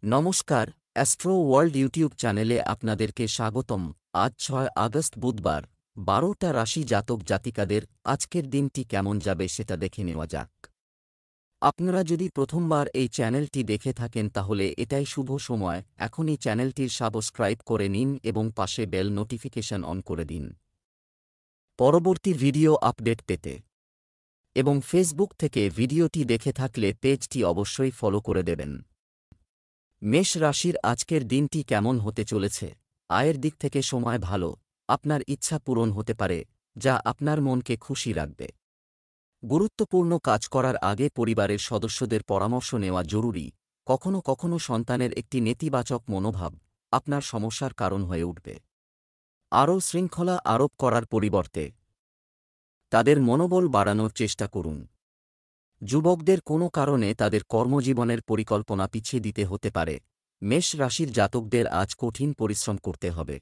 নমস্কার, astro world YouTube চ্যানেলে আপনাদেরকে স্বাগতম। আজ ৬ আগস্ট বুধবার, ১২টা রাশি জাতক জাতিকাদের আজকের দিনটি কেমন যাবে সেটা দেখে নেওয়া যাক। আপনারা যদি প্রথমবার এই চ্যানেলটি দেখে থাকেন তাহলে এটাই শুভ সময়, এখনই চ্যানেলটির সাবস্ক্রাইব করে নিন এবং পাশে বেল নোটিফিকেশন অন করে দিন পরবর্তী ভিডিও আপডেট পেতে। এবং ফেসবুক থেকে ভিডিওটি দেখে থাকলে পেজটি অবশ্যই ফলো করে দেবেন। মেষ রাশির আজকের দিনটি কেমন হতে চলেছে? আয়ের দিক থেকে সময় ভালো, আপনার ইচ্ছা পূরণ হতে পারে, যা আপনার মনকে খুশি রাখবে। গুরুত্বপূর্ণ কাজ করার আগে পরিবারের সদস্যদের পরামর্শ নেওয়া জরুরি। কখনো কখনো সন্তানের একটি নেতিবাচক মনোভাব আপনার সমস্যার কারণ হয়ে উঠবে। আরও শৃঙ্খলা আরোপ করার পরিবর্তে তাদের মনোবল বাড়ানোর চেষ্টা করুন। যুবকদের কোনো কারণে তাদের কর্মজীবনের পরিকল্পনা পিছিয়ে দিতে হতে পারে। মেষ রাশির জাতকদের আজ কঠিন পরিশ্রম করতে হবে।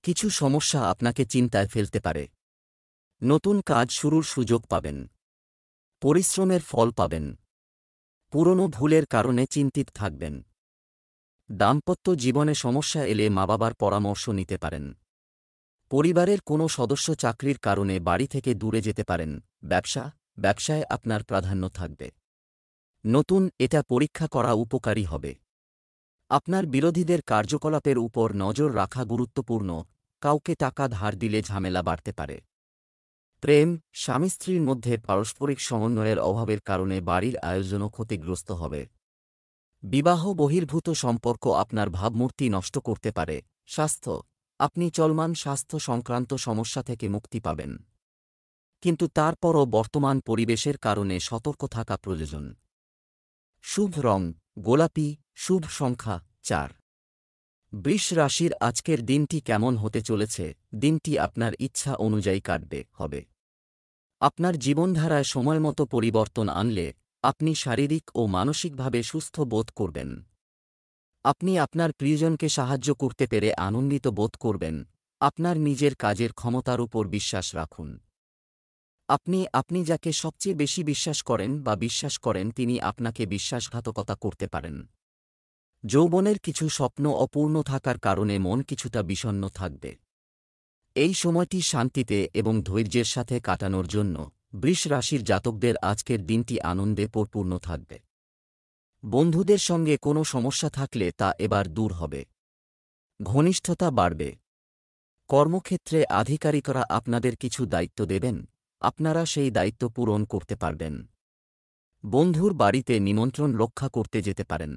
কিছু সমস্যা আপনাকে চিন্তায় ফেলতে পারে। নতুন কাজ শুরুর সুযোগ পাবেন। পরিশ্রমের ফল পাবেন। পুরনো ভুলের কারণে চিন্তিত থাকবেন। দাম্পত্য জীবনে সমস্যা এলে মা বাবার পরামর্শ নিতে পারেন। পরিবারের কোনো সদস্য চাকরির কারণে বাড়ি থেকে দূরে যেতে পারেন। ব্যবসায় আপনার প্রাধান্য থাকবে। নতুন এটা পরীক্ষা করা উপকারী হবে। আপনার বিরোধীদের কার্যকলাপের উপর নজর রাখা গুরুত্বপূর্ণ। কাউকে টাকা ধার দিলে ঝামেলা বাড়তে পারে। প্রেম, স্বামী স্ত্রীর মধ্যে পারস্পরিক সমন্বয়ের অভাবের কারণে বাড়ির আয়োজনও ক্ষতিগ্রস্ত হবে। বিবাহ বহির্ভূত সম্পর্ক আপনার ভাবমূর্তি নষ্ট করতে পারে। স্বাস্থ্য, আপনি চলমান স্বাস্থ্য সংক্রান্ত সমস্যা থেকে মুক্তি পাবেন, কিন্তু তারপরও বর্তমান পরিবেশের কারণে সতর্ক থাকা প্রয়োজন। শুভ রং গোলাপি, শুভ সংখ্যা ৪। বৃষ রাশির আজকের দিনটি কেমন হতে চলেছে? দিনটি আপনার ইচ্ছা অনুযায়ী কাটবে হবে। আপনার জীবনধারায় সময়মতো পরিবর্তন আনলে আপনি শারীরিক ও মানসিকভাবে সুস্থ বোধ করবেন। আপনি আপনার প্রিয়জনকে সাহায্য করতে পেরে আনন্দিত বোধ করবেন। আপনার নিজের কাজের ক্ষমতার উপর বিশ্বাস রাখুন। আপনি যাকে সবচেয়ে বেশি বিশ্বাস করেন তিনি আপনাকে বিশ্বাসঘাতকতা করতে পারেন। যৌবনের কিছু স্বপ্ন অপূর্ণ থাকার কারণে মন কিছুটা বিষণ্ণ থাকবে। এই সময়টি শান্তিতে এবং ধৈর্যের সাথে কাটানোর জন্য বৃষ রাশির জাতকদের আজকের দিনটি আনন্দে পরিপূর্ণ থাকবে। বন্ধুদের সঙ্গে কোনো সমস্যা থাকলে তা এবার দূর হবে। ঘনিষ্ঠতা বাড়বে। কর্মক্ষেত্রে আধিকারিকরা আপনাদের কিছু দায়িত্ব দেবেন, আপনারা সেই দায়িত্ব পূরণ করতে পারবেন। বন্ধুর বাড়িতে নিমন্ত্রণ রক্ষা করতে যেতে পারেন।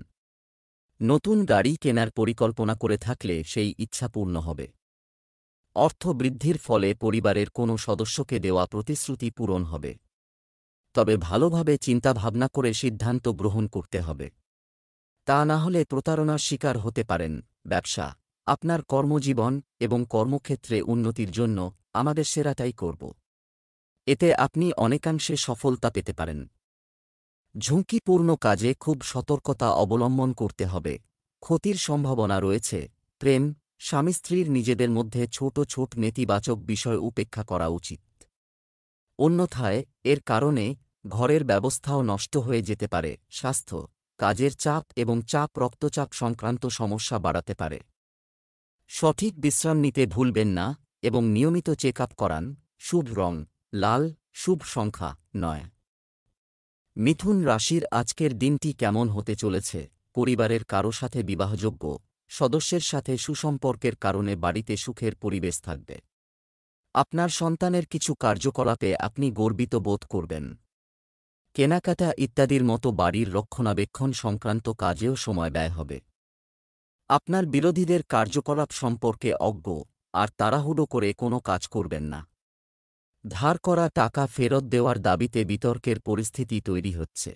নতুন গাড়ি কেনার পরিকল্পনা করে থাকলে সেই ইচ্ছা পূর্ণ হবে। অর্থ বৃদ্ধির ফলে পরিবারের কোনো সদস্যকে দেওয়া প্রতিশ্রুতি পূরণ হবে। তবে ভালোভাবে চিন্তাভাবনা করে সিদ্ধান্ত গ্রহণ করতে হবে। তা না হলে প্রতারণার শিকার হতে পারেন। ব্যবসা, আপনার কর্মজীবন এবং কর্মক্ষেত্রে উন্নতির জন্য আমাদের সেরাটাই করব। এতে আপনি অনেকাংশে সফলতা পেতে পারেন। ঝুঁকিপূর্ণ কাজে খুব সতর্কতা অবলম্বন করতে হবে। ক্ষতির সম্ভাবনা রয়েছে। প্রেম, স্বামী স্ত্রীর নিজেদের মধ্যে ছোট নেতিবাচক বিষয় উপেক্ষা করা উচিত। অন্যথায় এর কারণে ঘরের ব্যবস্থাও নষ্ট হয়ে যেতে পারে। স্বাস্থ্য, কাজের চাপ এবং রক্তচাপ সংক্রান্ত সমস্যা বাড়াতে পারে। সঠিক বিশ্রাম নিতে ভুলবেন না এবং নিয়মিত চেক আপ করান। শুভ রং লাল, শুভ সংখ্যা ৯। মিথুন রাশির আজকের দিনটি কেমন হতে চলেছে? পরিবারের কারো সাথে বিবাহযোগ্য সদস্যের সাথে সুসম্পর্কের কারণে বাড়িতে সুখের পরিবেশ থাকবে। আপনার সন্তানের কিছু কার্যকলাপে আপনি গর্বিত বোধ করবেন। কেনাকাটা ইত্যাদির মতো বাড়ির রক্ষণাবেক্ষণ সংক্রান্ত কাজেও সময় ব্যয় হবে। আপনার বিরোধীদের কার্যকলাপ সম্পর্কে অজ্ঞ আর তাড়াহুড়ো করে কোনো কাজ করবেন না। ধার করা টাকা ফেরত দেওয়ার দাবিতে বিতর্কের পরিস্থিতি তৈরি হচ্ছে।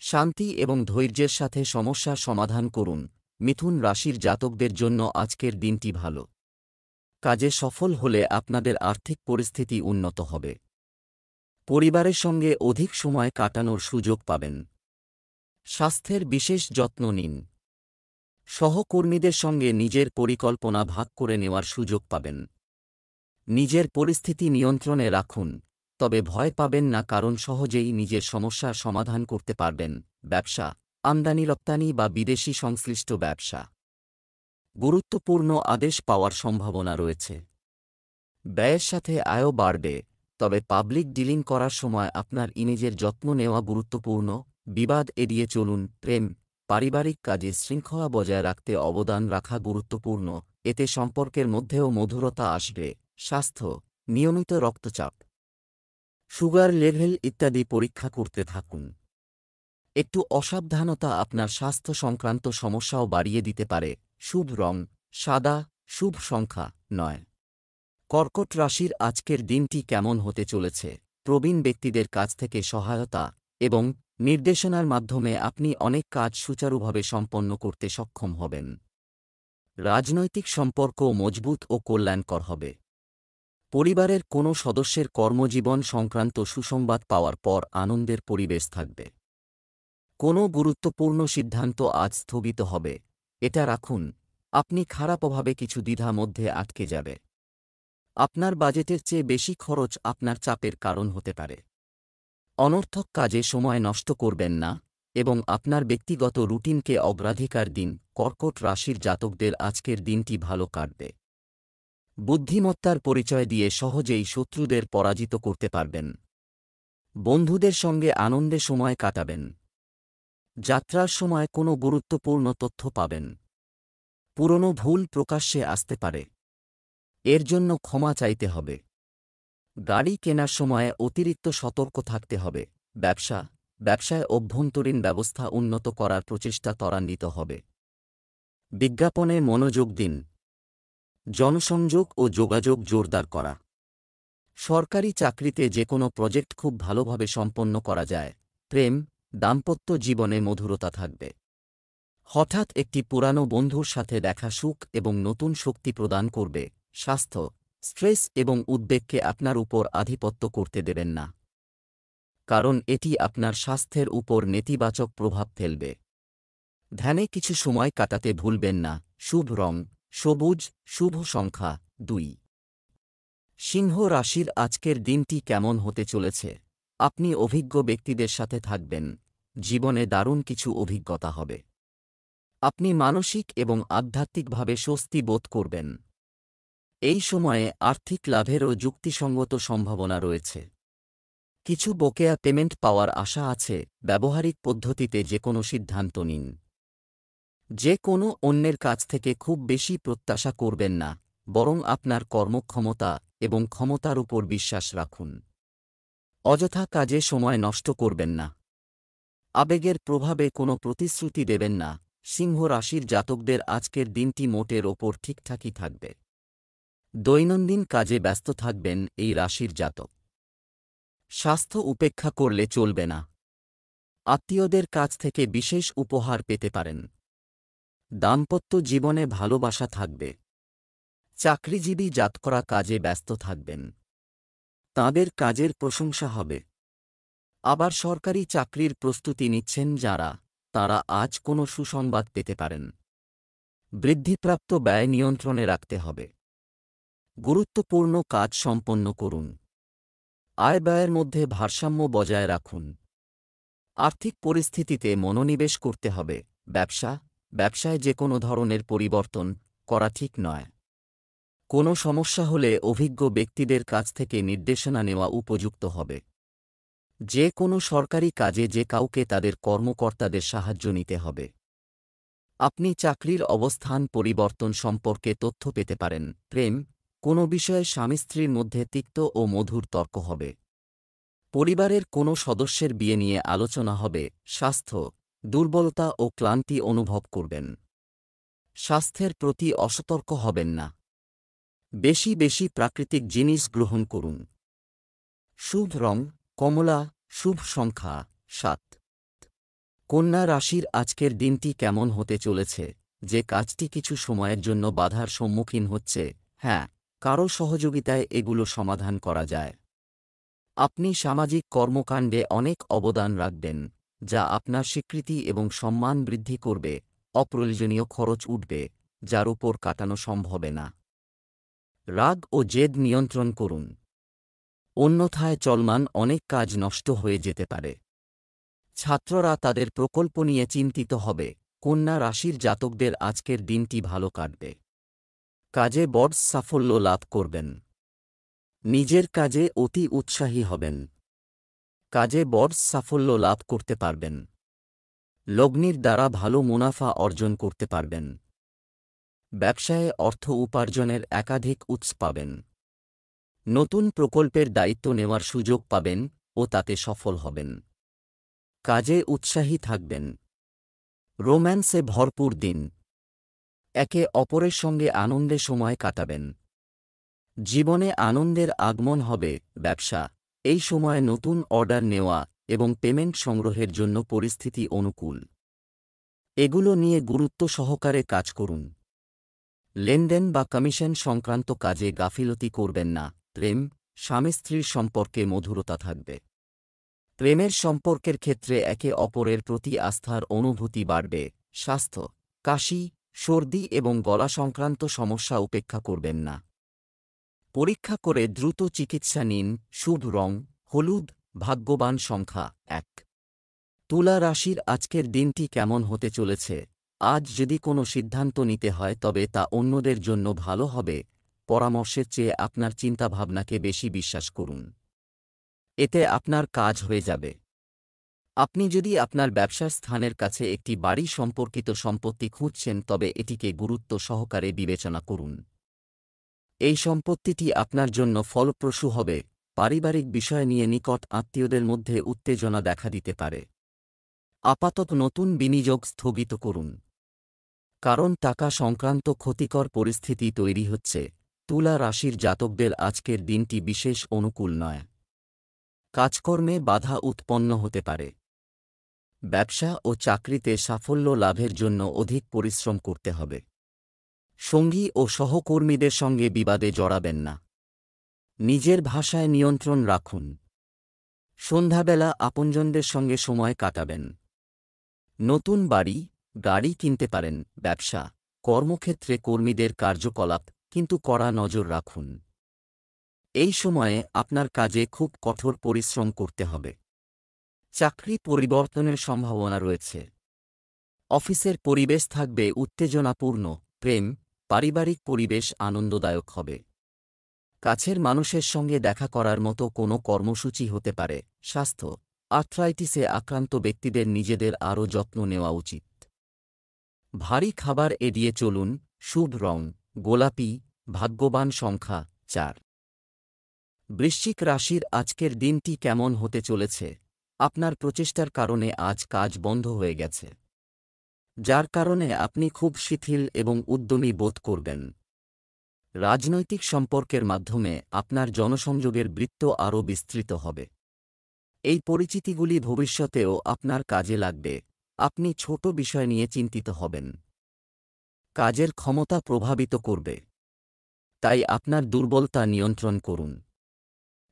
শান্তি এবং ধৈর্যের সাথে সমস্যার সমাধান করুন। মিথুন রাশির জাতকদের জন্য আজকের দিনটি ভালো। কাজে সফল হলে আপনাদের আর্থিক পরিস্থিতি উন্নত হবে। পরিবারের সঙ্গে অধিক সময় কাটানোর সুযোগ পাবেন। স্বাস্থ্যের বিশেষ যত্ন নিন। সহকর্মীদের সঙ্গে নিজের পরিকল্পনা ভাগ করে নেওয়ার সুযোগ পাবেন। নিজের পরিস্থিতি নিয়ন্ত্রণে রাখুন, তবে ভয় পাবেন না কারণ সহজেই নিজের সমস্যার সমাধান করতে পারবেন। ব্যবসা, আমদানি রপ্তানি বা বিদেশি সংশ্লিষ্ট ব্যবসা। গুরুত্বপূর্ণ আদেশ পাওয়ার সম্ভাবনা রয়েছে। ব্যয়ের সাথে আয়ও বাড়বে, তবে পাবলিক ডিলিং করার সময় আপনার ইমেজের যত্ন নেওয়া গুরুত্বপূর্ণ। বিবাদ এড়িয়ে চলুন। প্রেম, পারিবারিক কাজে শৃঙ্খলা বজায় রাখতে অবদান রাখা গুরুত্বপূর্ণ, এতে সম্পর্কের মধ্যেও মধুরতা আসবে। স্বাস্থ্য, নিয়মিত রক্তচাপ, সুগার লেভেল ইত্যাদি পরীক্ষা করতে থাকুন। একটু অসাবধানতা আপনার স্বাস্থ্য সংক্রান্ত সমস্যাও বাড়িয়ে দিতে পারে। শুভ রং সাদা, শুভ সংখ্যা 9। কর্কট রাশির আজকের দিনটি কেমন হতে চলেছে? প্রবীণ ব্যক্তিদের কাছ থেকে সহায়তা এবং নির্দেশনার মাধ্যমে আপনি অনেক কাজ সুচারুভাবে সম্পন্ন করতে সক্ষম হবেন। রাজনৈতিক সম্পর্কও মজবুত ও কল্যাণকর হবে। পরিবারের কোনো সদস্যের কর্মজীবন সংক্রান্ত সুসংবাদ পাওয়ার পর আনন্দের পরিবেশ থাকবে। কোনো গুরুত্বপূর্ণ সিদ্ধান্ত আজ স্থগিত হবে, এটা রাখুন। আপনি খারাপ অভাবে কিছু দ্বিধা মধ্যে আটকে যাবে। আপনার বাজেটের চেয়ে বেশি খরচ আপনার চাপের কারণ হতে পারে। অনর্থক কাজে সময় নষ্ট করবেন না এবং আপনার ব্যক্তিগত রুটিনকে অগ্রাধিকার দিন। কর্কট রাশির জাতকদের আজকের দিনটি ভালো কাটবে। বুদ্ধিমত্তার পরিচয় দিয়ে সহজেই শত্রুদের পরাজিত করতে পারবেন। বন্ধুদের সঙ্গে আনন্দে সময় কাটাবেন। যাত্রার সময় কোনো গুরুত্বপূর্ণ তথ্য পাবেন। পুরনো ভুল প্রকাশ্যে আসতে পারে, এর জন্য ক্ষমা চাইতে হবে। গাড়ি কেনার সময়ে অতিরিক্ত সতর্ক থাকতে হবে। ব্যবসায় অভ্যন্তরীণ ব্যবস্থা উন্নত করার প্রচেষ্টা ত্বরান্বিত হবে। বিজ্ঞাপনে মনোযোগ দিন। জনসংযোগ ও যোগাযোগ জোরদার করা। সরকারি চাকরিতে যে কোনো প্রজেক্ট খুব ভালোভাবে সম্পন্ন করা যায়। প্রেম, দাম্পত্য জীবনে মধুরতা থাকবে। হঠাৎ একটি পুরানো বন্ধুর সাথে দেখা সুখ এবং নতুন শক্তি প্রদান করবে। স্বাস্থ্য, স্ট্রেস এবং উদ্বেগকে আপনার উপর আধিপত্য করতে দেবেন না, কারণ এটি আপনার স্বাস্থ্যের উপর নেতিবাচক প্রভাব ফেলবে। ধ্যানে কিছু সময় কাটাতে ভুলবেন না। শুভ রং সবুজ, শুভ সংখ্যা 2। সিংহ রাশির আজকের দিনটি কেমন হতে চলেছে? আপনি অভিজ্ঞ ব্যক্তিদের সাথে থাকবেন। জীবনে দারুণ কিছু অভিজ্ঞতা হবে। আপনি মানসিক এবং আধ্যাত্মিকভাবে স্বস্তি বোধ করবেন। এই সময়ে আর্থিক লাভেরও যুক্তিসঙ্গত সম্ভাবনা রয়েছে। কিছু বকেয়া পেমেন্ট পাওয়ার আশা আছে। ব্যবহারিক পদ্ধতিতে যে কোনো সিদ্ধান্ত নিন। যে কোনো অন্যের কাছ থেকে খুব বেশি প্রত্যাশা করবেন না, বরং আপনার কর্মক্ষমতা এবং ক্ষমতার উপর বিশ্বাস রাখুন। অযথা কাজে সময় নষ্ট করবেন না। আবেগের প্রভাবে কোনো প্রতিশ্রুতি দেবেন না। সিংহ রাশির জাতকদের আজকের দিনটি মোটের ওপর ঠিকঠাকই থাকবে। দৈনন্দিন কাজে ব্যস্ত থাকবেন এই রাশির জাতক। স্বাস্থ্য উপেক্ষা করলে চলবে না। আত্মীয়দের কাছ থেকে বিশেষ উপহার পেতে পারেন। দাম্পত্য জীবনে ভালোবাসা থাকবে। চাকরিজীবী জাতকরা কাজে ব্যস্ত থাকবেন। তাঁদের কাজের প্রশংসা হবে। আবার সরকারি চাকরির প্রস্তুতি নিচ্ছেন যাঁরা, তাঁরা আজ কোনো সুসংবাদ পেতে পারেন। বৃদ্ধিপ্রাপ্ত ব্যয় নিয়ন্ত্রণে রাখতে হবে। গুরুত্বপূর্ণ কাজ সম্পন্ন করুন। আয় ব্যয়ের মধ্যে ভারসাম্য বজায় রাখুন। আর্থিক পরিস্থিতিতে মনোনিবেশ করতে হবে। ব্যবসায় যে কোনো ধরনের পরিবর্তন করা ঠিক নয়। কোনো সমস্যা হলে অভিজ্ঞ ব্যক্তিদের কাছ থেকে নির্দেশনা নেওয়া উপযুক্ত হবে। যে কোনো সরকারি কাজে যে কাউকে তাদের কর্মকর্তাদের সাহায্য নিতে হবে। আপনি চাকরির অবস্থান পরিবর্তন সম্পর্কে তথ্য পেতে পারেন। প্রেম, কোনো বিষয়ে স্বামী স্ত্রীর মধ্যে তিক্ত ও মধুর তর্ক হবে। পরিবারের কোনো সদস্যের বিয়ে নিয়ে আলোচনা হবে। স্বাস্থ্য, দুর্বলতা ও ক্লান্তি অনুভব করবেন। স্বাস্থ্যের প্রতি অসতর্ক হবেন না। বেশি বেশি প্রাকৃতিক জিনিস গ্রহণ করুন। শুভ রং কমলা, শুভ সংখ্যা 7। কন্যা রাশির আজকের দিনটি কেমন হতে চলেছে? যে কাজটি কিছু সময়ের জন্য বাধার সম্মুখীন হচ্ছে, হ্যাঁ, কারো সহযোগিতায় এগুলো সমাধান করা যায়। আপনি সামাজিক কর্মকাণ্ডে অনেক অবদান রাখবেন, যা আপনার স্বীকৃতি এবং সম্মান বৃদ্ধি করবে। অপ্রয়োজনীয় খরচ উঠবে, যার উপর কাটানো সম্ভব না। রাগ ও জেদ নিয়ন্ত্রণ করুন, অন্যথায় চলমান অনেক কাজ নষ্ট হয়ে যেতে পারে। ছাত্ররা তাদের প্রকল্প নিয়ে চিন্তিত হবে। কন্যা রাশির জাতকদের আজকের দিনটি ভালো কাটবে। কাজে বড় সাফল্য লাভ করবেন। নিজের কাজে অতি উৎসাহী হবেন। কাজে বড় সাফল্য লাভ করতে পারবেন। লগ্নির দ্বারা ভালো মুনাফা অর্জন করতে পারবেন। ব্যবসায়ে অর্থ উপার্জনের একাধিক উৎস পাবেন। নতুন প্রকল্পের দায়িত্ব নেওয়ার সুযোগ পাবেন ও তাতে সফল হবেন। কাজে উৎসাহী থাকবেন। রোম্যান্সে ভরপুর দিন। একে অপরের সঙ্গে আনন্দে সময় কাটাবেন। জীবনে আনন্দের আগমন হবে। ব্যবসা, এই সময়ে নতুন অর্ডার নেওয়া এবং পেমেন্ট সংগ্রহের জন্য পরিস্থিতি অনুকূল। এগুলো নিয়ে গুরুত্ব সহকারে কাজ করুন। লেনদেন বা কমিশন সংক্রান্ত কাজে গাফিলতি করবেন না। প্রেম, স্বামী স্ত্রীর সম্পর্কে মধুরতা থাকবে। প্রেমের সম্পর্কের ক্ষেত্রে একে অপরের প্রতি আস্থার অনুভূতি বাড়বে। স্বাস্থ্য, কাশি, সর্দি এবং গলা সংক্রান্ত সমস্যা উপেক্ষা করবেন না। পরীক্ষা করে দ্রুত চিকিৎসা নিন। শুভ রং হলুদ। ভাগ্যবান সংখ্যা 1। তুলা রাশির আজকের দিনটি কেমন হতে চলেছে? আজ যদি কোনো সিদ্ধান্ত নিতে হয় তবে তা অন্যদের জন্য ভালো হবে। পরামর্শের চেয়ে আপনার চিন্তাভাবনাকে বেশি বিশ্বাস করুন। এতে আপনার কাজ হয়ে যাবে। আপনি যদি আপনার ব্যবসার স্থানের কাছে একটি বাড়ি সম্পর্কিত সম্পত্তি খুঁজছেন তবে এটিকে গুরুত্ব সহকারে বিবেচনা করুন। এই সম্পত্তিটি আপনার জন্য ফলপ্রসূ হবে। পারিবারিক বিষয় নিয়ে নিকট আত্মীয়দের মধ্যে উত্তেজনা দেখা দিতে পারে। আপাতত নতুন বিনিয়োগ স্থগিত করুন, কারণ টাকা সংক্রান্ত ক্ষতিকর পরিস্থিতি তৈরি হচ্ছে। তুলা রাশির জাতকদের আজকের দিনটি বিশেষ অনুকূল নয়। কাজকর্মে বাধা উৎপন্ন হতে পারে। ব্যবসা ও চাকরিতে সাফল্য লাভের জন্য অধিক পরিশ্রম করতে হবে। সঙ্গী ও সহকর্মীদের সঙ্গে বিবাদে জড়াবেন না। নিজের ভাষায় নিয়ন্ত্রণ রাখুন। সন্ধ্যাবেলা আপনজনদের সঙ্গে সময় কাটাবেন। নতুন বাড়ি, গাড়ি কিনতে পারেন। ব্যবসা, কর্মক্ষেত্রে কর্মীদের কার্যকলাপ কিন্তু কড়া নজর রাখুন। এই সময়ে আপনার কাজে খুব কঠোর পরিশ্রম করতে হবে। চাকরি পরিবর্তনের সম্ভাবনা রয়েছে। অফিসের পরিবেশ থাকবে উত্তেজনাপূর্ণ। প্রেম, পারিবারিক পরিবেশ আনন্দদায়ক হবে। কাছের মানুষের সঙ্গে দেখা করার মতো কোনো কর্মসূচি হতে পারে। স্বাস্থ্য, আর্থ্রাইটিসে আক্রান্ত ব্যক্তিদের নিজেদের আরও যত্ন নেওয়া উচিত। ভারী খাবার এড়িয়ে চলুন। শুভ রং গোলাপি। ভাগ্যবান সংখ্যা 4। বৃশ্চিক রাশির আজকের দিনটি কেমন হতে চলেছে? আপনার প্রচেষ্টার কারণে আজ কাজ বন্ধ হয়ে গেছে, যার কারণে আপনি খুব শিথিল এবং উদ্যমী বোধ করবেন। রাজনৈতিক সম্পর্কের মাধ্যমে আপনার জনসংযোগের বৃত্ত আরও বিস্তৃত হবে। এই পরিচিতিগুলি ভবিষ্যতেও আপনার কাজে লাগবে। আপনি ছোট বিষয় নিয়ে চিন্তিত হবেন। কাজের ক্ষমতা প্রভাবিত করবে, তাই আপনার দুর্বলতা নিয়ন্ত্রণ করুন।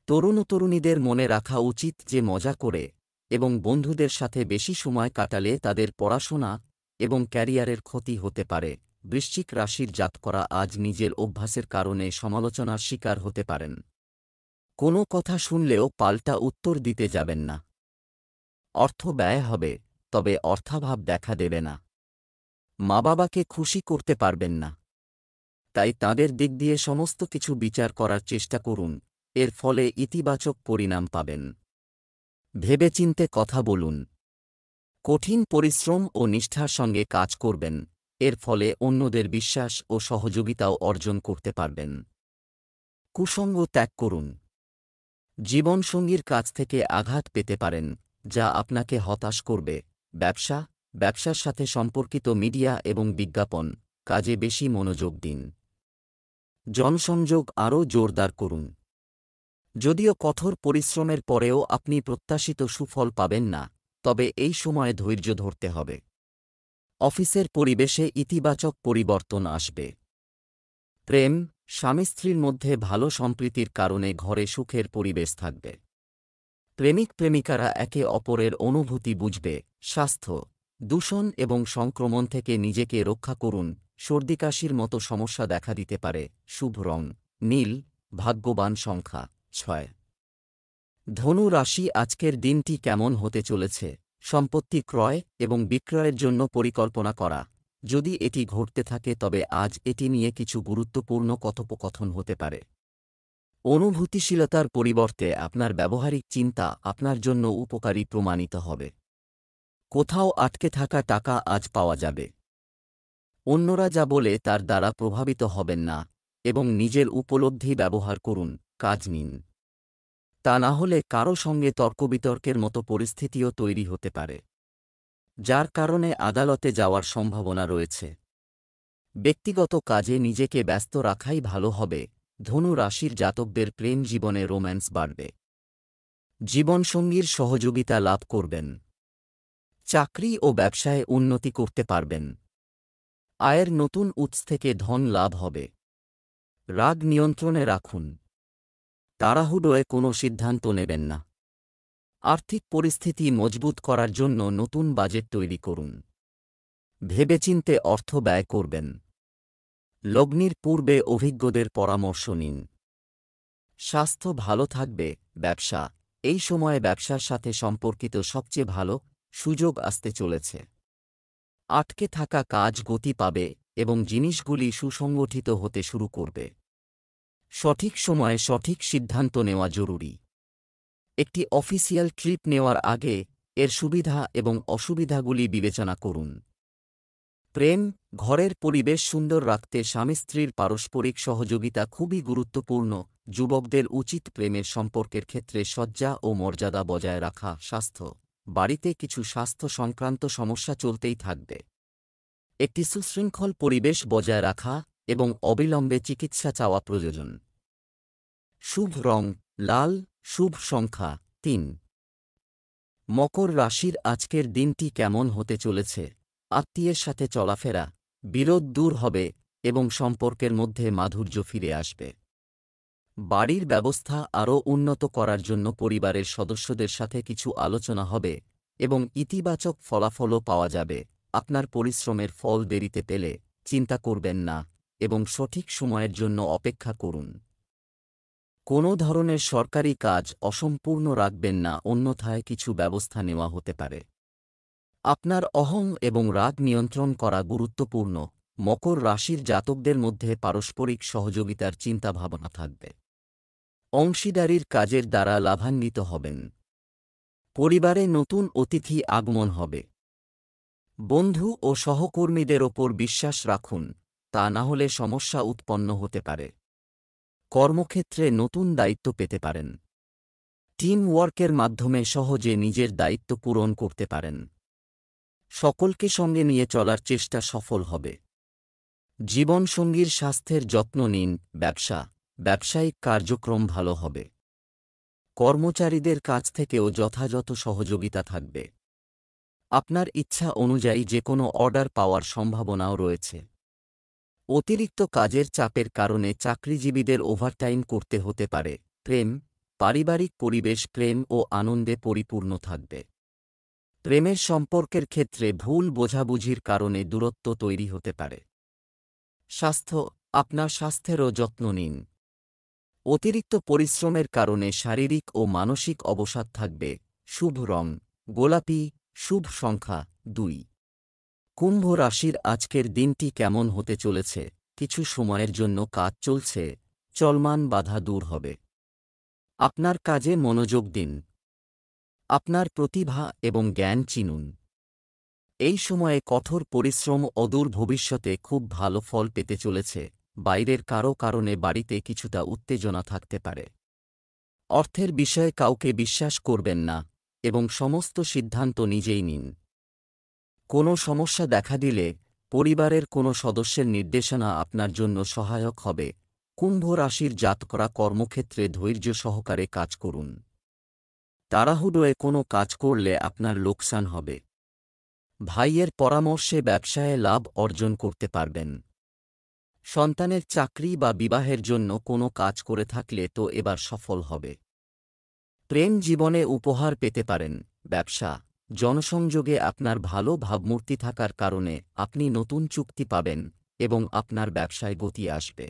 তরুণ ও তরুণীদের মনে রাখা উচিত যে মজা করে এবং বন্ধুদের সাথে বেশি সময় কাটালে তাদের পড়াশোনা এবং ক্যারিয়ারের ক্ষতি হতে পারে। বৃশ্চিক রাশির জাতকরা আজ নিজের অভ্যাসের কারণে সমালোচনার শিকার হতে পারেন। কোনো কথা শুনলেও পাল্টা উত্তর দিতে যাবেন না। অর্থ ব্যয় হবে, তবে অর্থাভাব দেখা দেবে না। মা বাবাকে খুশি করতে পারবেন না, তাই তাঁদের দিক দিয়ে সমস্ত কিছু বিচার করার চেষ্টা করুন। এর ফলে ইতিবাচক পরিণাম পাবেন। ভেবেচিন্তে কথা বলুন। কঠিন পরিশ্রম ও নিষ্ঠার সঙ্গে কাজ করবেন। এর ফলে অন্যদের বিশ্বাস ও সহযোগিতাও অর্জন করতে পারবেন। কুসঙ্গ ত্যাগ করুন। জীবনসঙ্গীর কাছ থেকে আঘাত পেতে পারেন, যা আপনাকে হতাশ করবে। ব্যবসা, ব্যবসার সাথে সম্পর্কিত মিডিয়া এবং বিজ্ঞাপন কাজে বেশি মনোযোগ দিন। জনসংযোগ আরও জোরদার করুন। যদিও কঠোর পরিশ্রমের পরেও আপনি প্রত্যাশিত সুফল পাবেন না, তবে এই সময়ে ধৈর্য ধরতে হবে। অফিসের পরিবেশে ইতিবাচক পরিবর্তন আসবে। প্রেম, স্বামী স্ত্রীর মধ্যে ভালো সম্প্রীতির কারণে ঘরে সুখের পরিবেশ থাকবে। প্রেমিক প্রেমিকারা একে অপরের অনুভূতি বুঝবে। স্বাস্থ্য, দূষণ এবং সংক্রমণ থেকে নিজেকে রক্ষা করুন। সর্দিকাশির মতো সমস্যা দেখা দিতে পারে। শুভ রং নীল। ভাগ্যবান সংখ্যা 6। ধনু রাশি আজকের দিনটি কেমন হতে চলেছে? সম্পত্তি ক্রয় এবং বিক্রয়ের জন্য পরিকল্পনা করা। যদি এটি ঘটতে থাকে তবে আজ এটি নিয়ে কিছু গুরুত্বপূর্ণ কথোপকথন হতে পারে। অনুভূতিশীলতার পরিবর্তে আপনার ব্যবহারিক চিন্তা আপনার জন্য উপকারী প্রমাণিত হবে। কোথাও আটকে থাকা টাকা আজ পাওয়া যাবে। অন্যরা যা বলে তার দ্বারা প্রভাবিত হবেন না এবং নিজের উপলব্ধি ব্যবহার করুন, কাজ নিন। তা না হলে কারও সঙ্গে তর্কবিতর্কের মতো পরিস্থিতিও তৈরি হতে পারে, যার কারণে আদালতে যাওয়ার সম্ভাবনা রয়েছে। ব্যক্তিগত কাজে নিজেকে ব্যস্ত রাখাই ভালো হবে। ধনু রাশির জাতকদের প্রেম জীবনে রোম্যান্স বাড়বে। জীবনসঙ্গীর সহযোগিতা লাভ করবেন। চাকরি ও ব্যবসায় উন্নতি করতে পারবেন। আয়ের নতুন উৎস থেকে ধন লাভ হবে। রাগ নিয়ন্ত্রণে রাখুন। তাড়াহুড়োয় কোনো সিদ্ধান্ত নেবেন না। আর্থিক পরিস্থিতি মজবুত করার জন্য নতুন বাজেট তৈরি করুন। ভেবেচিন্তে অর্থ ব্যয় করবেন। লগ্নির পূর্বে অভিজ্ঞদের পরামর্শ নিন। স্বাস্থ্য ভালো থাকবে। ব্যবসা, এই সময়ে ব্যবসার সাথে সম্পর্কিত সবচেয়ে ভালো সুযোগ আসতে চলেছে। আটকে থাকা কাজ গতি পাবে এবং জিনিসগুলি সুসংগঠিত হতে শুরু করবে। সঠিক সময়ে সঠিক সিদ্ধান্ত নেওয়া জরুরি। একটি অফিসিয়াল ট্রিপ নেওয়ার আগে এর সুবিধা এবং অসুবিধাগুলি বিবেচনা করুন। প্রেম, ঘরের পরিবেশ সুন্দর রাখতে স্বামী স্ত্রীর পারস্পরিক সহযোগিতা খুবই গুরুত্বপূর্ণ। যুবকদের উচিত প্রেমের সম্পর্কের ক্ষেত্রে সজ্জা ও মর্যাদা বজায় রাখা। স্বাস্থ্য, বাড়িতে কিছু স্বাস্থ্য সংক্রান্ত সমস্যা চলতেই থাকবে। একটি সুশৃঙ্খল পরিবেশ বজায় রাখা এবং অবিলম্বে চিকিৎসা চাওয়া প্রয়োজন। শুভ রং লাল, শুভ সংখ্যা 3। মকর রাশির আজকের দিনটি কেমন হতে চলেছে? আত্মীয়ের সাথে চলাফেরা, বিরোধ দূর হবে এবং সম্পর্কের মধ্যে মাধুর্য ফিরে আসবে। বাড়ির ব্যবস্থা আরও উন্নত করার জন্য পরিবারের সদস্যদের সাথে কিছু আলোচনা হবে এবং ইতিবাচক ফলাফলও পাওয়া যাবে। আপনার পরিশ্রমের ফল দেরিতে পেলে চিন্তা করবেন না এবং সঠিক সময়ের জন্য অপেক্ষা করুন। কোনো ধরনের সরকারি কাজ অসম্পূর্ণ রাখবেন না, অন্যথায় কিছু ব্যবস্থা নেওয়া হতে পারে। আপনার অহং এবং রাগ নিয়ন্ত্রণ করা গুরুত্বপূর্ণ। মকর রাশির জাতকদের মধ্যে পারস্পরিক সহযোগিতার চিন্তাভাবনা থাকবে। অংশীদারির কাজের দ্বারা লাভান্বিত হবেন। পরিবারে নতুন অতিথি আগমন হবে। বন্ধু ও সহকর্মীদের ওপর বিশ্বাস রাখুন, তা না হলে সমস্যা উৎপন্ন হতে পারে। কর্মক্ষেত্রে নতুন দায়িত্ব পেতে পারেন। টিম ওয়ার্কের মাধ্যমে সহজে নিজের দায়িত্ব পূরণ করতে পারেন। সকলকে সঙ্গে নিয়ে চলার চেষ্টা সফল হবে। জীবনসঙ্গীর স্বাস্থ্যের যত্ন নিন। ব্যবসা, ব্যবসায়িক কার্যক্রম ভালো হবে। কর্মচারীদের কাছ থেকেও যথাযথ সহযোগিতা থাকবে। আপনার ইচ্ছা অনুযায়ী যে কোনো অর্ডার পাওয়ার সম্ভাবনাও রয়েছে। অতিরিক্ত কাজের চাপের কারণে চাকরিজীবীদের ওভারটাইম করতে হতে পারে। প্রেম, পারিবারিক পরিবেশ প্রেম ও আনন্দে পরিপূর্ণ থাকবে। প্রেমের সম্পর্কের ক্ষেত্রে ভুল বোঝাবুঝির কারণে দূরত্ব তৈরি হতে পারে। স্বাস্থ্য, আপনার স্বাস্থ্যেরও যত্ন নিন। অতিরিক্ত পরিশ্রমের কারণে শারীরিক ও মানসিক অবসাদ থাকবে। শুভ রং গোলাপি, শুভ সংখ্যা 2। কুম্ভ রাশির আজকের দিনটি কেমন হতে চলেছে? কিছু সময়ের জন্য কাজ চলছে চলমান বাধা দূর হবে। আপনার কাজে মনোযোগ দিন। আপনার প্রতিভা এবং জ্ঞান চিনুন। এই সময়ে কঠোর পরিশ্রম অদূর ভবিষ্যতে খুব ভালো ফল পেতে চলেছে। বাইরের কারও কারণে বাড়িতে কিছুটা উত্তেজনা থাকতে পারে। অর্থের বিষয়ে কাউকে বিশ্বাস করবেন না এবং সমস্ত সিদ্ধান্ত নিজেই নিন। কোনো সমস্যা দেখা দিলে পরিবারের কোনো সদস্যের নির্দেশনা আপনার জন্য সহায়ক হবে। কুম্ভ রাশির জাতকরা কর্মক্ষেত্রে ধৈর্য সহকারে কাজ করুন। তাড়াহুড়োয় কোনো কাজ করলে আপনার লোকসান হবে। ভাইয়ের পরামর্শে ব্যবসায়ে লাভ অর্জন করতে পারবেন। সন্তানের চাকরি বা বিবাহের জন্য কোনো কাজ করে থাকলে তো এবার সফল হবে। প্রেম জীবনে উপহার পেতে পারেন। ব্যবসা, জনসংযোগে আপনার ভালো ভাবমূর্তি থাকার কারণে আপনি নতুন চুক্তি পাবেন এবং আপনার ব্যবসায় গতি আসবে।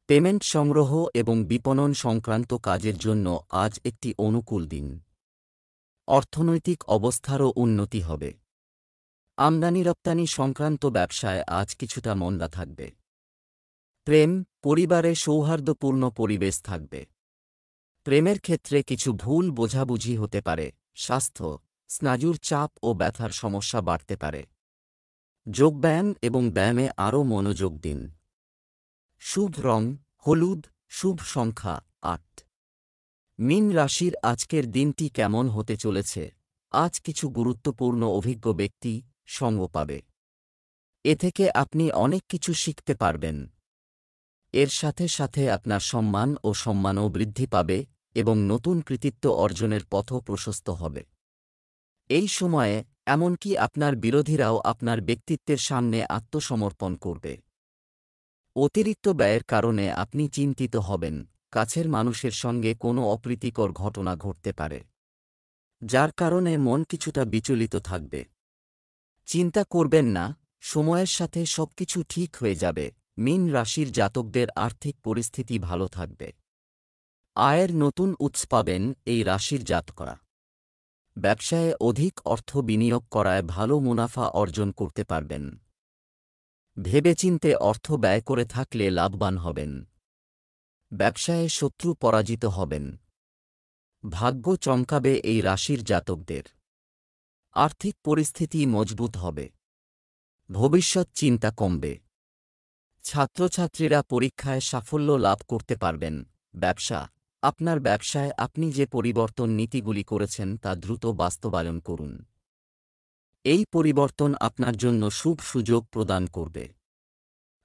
পেমেন্ট সংগ্রহ এবং বিপণন সংক্রান্ত কাজের জন্য আজ একটি অনুকূল দিন। অর্থনৈতিক অবস্থারও উন্নতি হবে। আমদানি রপ্তানি সংক্রান্ত ব্যবসায় আজ কিছুটা মন্দা থাকবে। প্রেম, পরিবারে সৌহার্দ্যপূর্ণ পরিবেশ থাকবে। প্রেমের ক্ষেত্রে কিছু ভুল বোঝাবুঝি হতে পারে। স্বাস্থ্য, স্নায়ুর চাপ ও ব্যথার সমস্যা বাড়তে পারে। যোগব্যায়াম এবং ব্যায়ামে আরও মনোযোগ দিন। শুভ রং হলুদ, শুভ সংখ্যা ৮। মীন রাশির আজকের দিনটি কেমন হতে চলেছে? আজ কিছু গুরুত্বপূর্ণ অভিজ্ঞ ব্যক্তি সঙ্গ পাবে। এ থেকে আপনি অনেক কিছু শিখতে পারবেন। এর সাথে সাথে আপনার সম্মান ও সম্মানও বৃদ্ধি পাবে এবং নতুন কৃতিত্ব অর্জনের পথও প্রশস্ত হবে। এই সময়ে এমনকি আপনার বিরোধীরাও আপনার ব্যক্তিত্বের সামনে আত্মসমর্পণ করবে। অতিরিক্ত ব্যয়ের কারণে আপনি চিন্তিত হবেন। কাছের মানুষের সঙ্গে কোনো অপ্রীতিকর ঘটনা ঘটতে পারে, যার কারণে মন কিছুটা বিচলিত থাকবে। চিন্তা করবেন না, সময়ের সাথে সবকিছু ঠিক হয়ে যাবে। মীন রাশির জাতকদের আর্থিক পরিস্থিতি ভালো থাকবে। আয়ের নতুন উৎস পাবেন এই রাশির জাতকরা। ব্যবসায়ে অধিক অর্থ বিনিয়োগ করায় ভালো মুনাফা অর্জন করতে পারবেন। ভেবেচিন্তে অর্থ ব্যয় করে থাকলে লাভবান হবেন। ব্যবসায়ে শত্রু পরাজিত হবেন। ভাগ্য চমকাবে এই রাশির জাতকদের। আর্থিক পরিস্থিতি মজবুত হবে। ভবিষ্যৎ চিন্তা কমবে। ছাত্রছাত্রীরা পরীক্ষায় সাফল্য লাভ করতে পারবেন। ব্যবসা, আপনার ব্যবসায় আপনি যে পরিবর্তন নীতিগুলি করেছেন তা দ্রুত বাস্তবায়ন করুন। এই পরিবর্তন আপনার জন্য শুভ সুযোগ প্রদান করবে।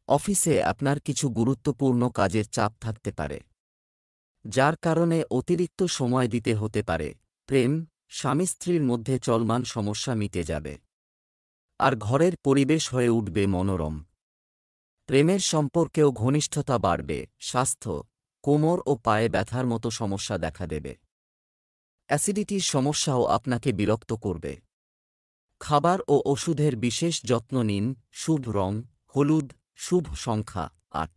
অফিসে আপনার কিছু গুরুত্বপূর্ণ কাজের চাপ থাকতে পারে, যার কারণে অতিরিক্ত সময় দিতে হতে পারে। প্রেম, স্বামী স্ত্রীর মধ্যে চলমান সমস্যা মিটে যাবে, আর ঘরের পরিবেশ হয়ে উঠবে মনোরম। প্রেমের সম্পর্কেও ঘনিষ্ঠতা বাড়বে। স্বাস্থ্য, কোমর ও পায়ে ব্যথার মতো সমস্যা দেখা দেবে। অ্যাসিডিটির সমস্যাও আপনাকে বিরক্ত করবে। খাবার ও ওষুধের বিশেষ যত্ন নিন। শুভ রং হলুদ, শুভ সংখ্যা ৮।